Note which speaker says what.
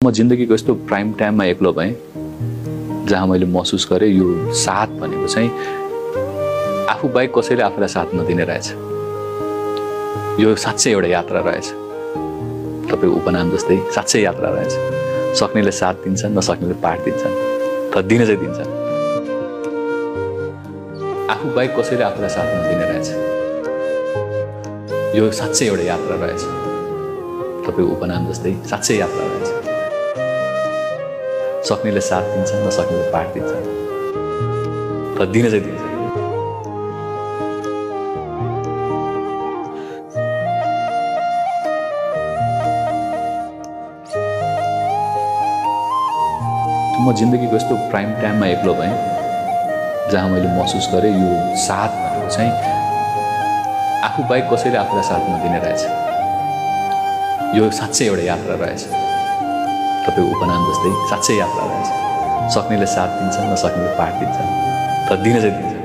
Speaker 1: म जिन्दगीको यस्तो प्राइम टाइममा एक्लो भएँ जहाँ मैले महसुस गरेँ यो साथ भनेको चाहिँ आफू बाहेक कसैले आफूलाई साथ नदिने रहेछ। यो साँच्चै एउटा यात्रा रहेछ। तपाईको उपनाम जस्तै साँच्चै यात्रा रहेछ। सक्नेले साथ दिन्छन्, नसक्नेले पाठ दिन्छन्, तर दिन चाहिँ दिन्छन्। आफू बाहेक कसैले आफूलाई साथ नदिने रहेछ। यो साँच्चै एउटा यात्रा रहेछ। तपाईको उपनाम जस्तै साँच्चै यात्रा रहेछ। सक्नेले साथ दिन्छन्, नसक्नेले पाठ दिन्छन्, तर दिन चाहिँ दिन्छन्। म जिन्दगीको यस्तो प्राइम टाइममा एक्लो भएँ जहाँ मैले महसुस गरेँ यो साथ भनेको चाहिँ आफू बाहेक कसैले आफूलाई साथ नदिने रहेछ। यो साँच्चै एउटा यात्रा रहेछ। तपाईको उपनाम जस्तै साँच्चै यात्रा रहेछ। सक्नेले साथ दिन्छन्, नसक्नेले पाठ दिन्छन्, तर दिन चाहिँ दिन्छन्।